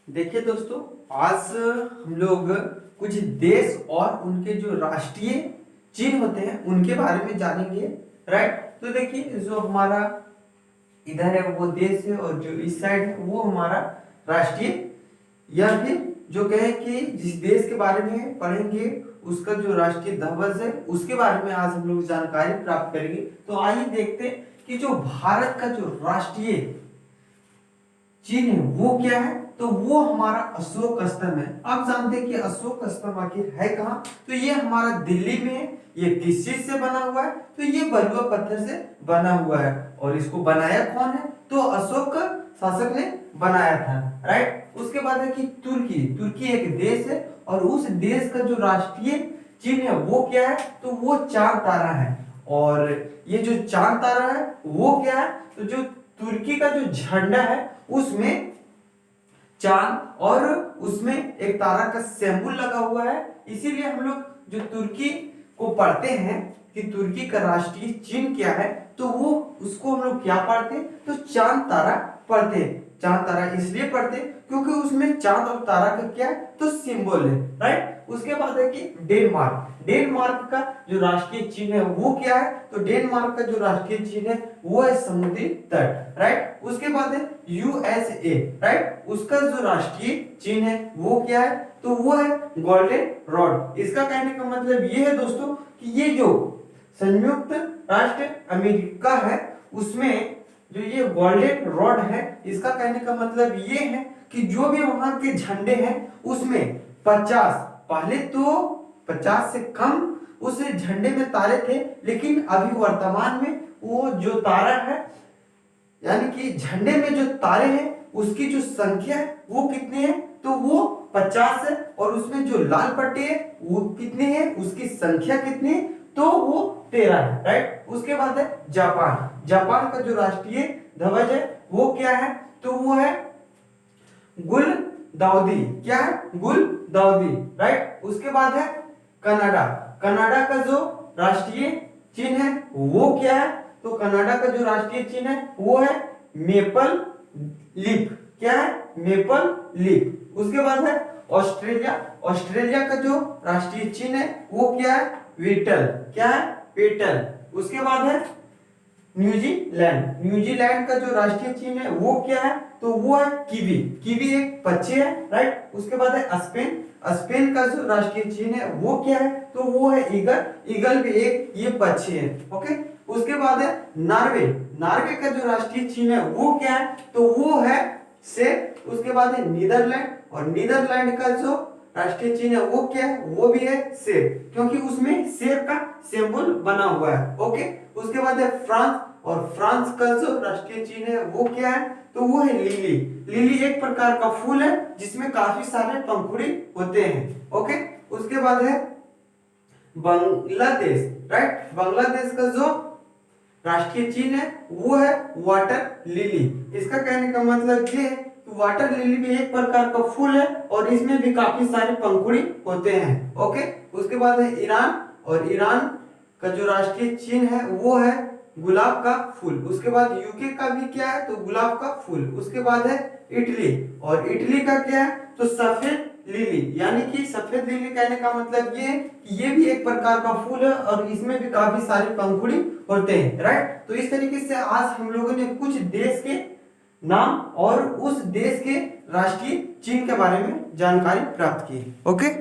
देखिए दोस्तों, आज हम लोग कुछ देश और उनके जो राष्ट्रीय चिन्ह होते हैं उनके बारे में जानेंगे। राइट, तो देखिए जो हमारा इधर है वो देश है और जो इस साइड है वो हमारा राष्ट्रीय, या फिर जो कहे कि जिस देश के बारे में पढ़ेंगे उसका जो राष्ट्रीय ध्वज है उसके बारे में आज हम लोग जानकारी प्राप्त करेंगे। तो आइए देखते हैं कि जो भारत का जो राष्ट्रीय चिन्ह है वो क्या है। तो वो हमारा अशोक स्तंभ है। आप जानते हैं कि अशोक स्तंभ आखिर है कहाँ? तो ये हमारा दिल्ली में है। ये किस चीज से बना हुआ है? तो ये बलुआ पत्थर से बना हुआ है। और इसको बनाया कौन है? तो अशोक शासक ने बनाया था। राइट, उसके बाद है कि तुर्की। तुर्की एक देश है और उस देश का जो राष्ट्रीय चिन्ह है वो क्या है? तो वो चांद तारा है। और ये जो चांद तारा है वो क्या है? तो जो तुर्की का जो झंडा है उसमें चांद और उसमें एक तारा का सिंबल लगा हुआ है। इसीलिए हम लोग जो तुर्की को पढ़ते हैं कि तुर्की का राष्ट्रीय चिन्ह क्या है, तो वो उसको हम लोग क्या पढ़ते हैं? तो चांद तारा पढ़ते हैं। चांद तारा इसलिए पढ़ते हैं क्योंकि उसमें चांद और तारा का क्या है? तो सिंबल है। राइट, उसके बाद है कि डेनमार्क। डेनमार्क का जो राष्ट्रीय चिन्ह है वो क्या है? तो डेनमार्क का जो राष्ट्रीय चिन्ह है वो है समुद्री तट। राइट, उसके बाद है यूएसए। राइट, उसका जो राष्ट्रीय चिन्ह है वो क्या है? तो वो है गोल्डन रॉड। इसका कहने का मतलब ये है दोस्तों कि ये जो संयुक्त राष्ट्र अमेरिका है उसमें जो ये गोल्डन रॉड है, इसका कहने का मतलब ये है कि जो भी वहां के झंडे हैं उसमें 50, पहले तो 50 से कम उस झंडे में तारे थे, लेकिन अभी वर्तमान में वो जो तारा है यानी कि झंडे में जो तारे हैं उसकी जो संख्या है वो कितनी है? तो वो 50 है। और उसमें जो लाल पट्टी है वो कितनी है? उसकी संख्या कितनी है? तो वो 13 है। राइट, उसके बाद है जापान। जापान का जो राष्ट्रीय ध्वज है वो क्या है? तो वो है गुलदाउदी। क्या है? गुलदाउदी। राइट, उसके बाद है कनाडा। कनाडा का जो राष्ट्रीय चिन्ह है वो क्या है? तो कनाडा का जो राष्ट्रीय चिन्ह है वो है मेपल लीफ। क्या है? Maple leaf. उसके बाद है ऑस्ट्रेलिया। ऑस्ट्रेलिया का जो राष्ट्रीय चिन्ह है वो क्या है? बीटल। क्या है? बीटल। उसके बाद है न्यूजीलैंड। न्यूजीलैंड का जो राष्ट्रीय चिन्ह है वो क्या है? तो वो है कीवी। कीवी एक पक्षी है। राइट, उसके बाद है स्पेन। स्पेन का जो राष्ट्रीय चिन्ह है वो क्या है? तो वो है ईगल। ईगल भी एक ये पक्षी है। ओके, उसके बाद है नॉर्वे। नॉर्वे का जो राष्ट्रीय चिन्ह है वो क्या है? तो वो है शेर। उसके बाद है नीदरलैंड। और नीदरलैंड का जो राष्ट्रीय चिन्ह है वो क्या है? वो भी है शेर, क्योंकि उसमें शेर का सिंबल बना हुआ है। ओके, उसके बाद है फ्रांस। और फ्रांस का जो राष्ट्रीय चिन्ह है वो क्या है? तो वो है लिली। लिली एक प्रकार का फूल है जिसमें काफी सारे पंखुड़ी होते हैं। ओके, उसके बाद है बांग्लादेश। राइट, बांग्लादेश का जो राष्ट्रीय चिन्ह है वो है वाटर लिली। इसका कहने का मतलब ये है कि वाटर लिली भी एक प्रकार का फूल है और इसमें भी काफी सारे पंखुड़ी होते हैं। ओके, उसके बाद है ईरान। और ईरान का जो राष्ट्रीय चिन्ह है वो है गुलाब का फूल। उसके बाद यूके का भी क्या है? तो गुलाब का फूल। उसके बाद है इटली। और इटली का क्या है? तो सफेद लिली। यानी कि सफेद लिली कहने का मतलब ये है कि ये भी एक प्रकार का फूल है और इसमें भी काफी सारे पंखुड़ी होते हैं। राइट, तो इस तरीके से आज हम लोगों ने कुछ देश के नाम और उस देश के राष्ट्रीय चिन्ह के बारे में जानकारी प्राप्त की। ओके।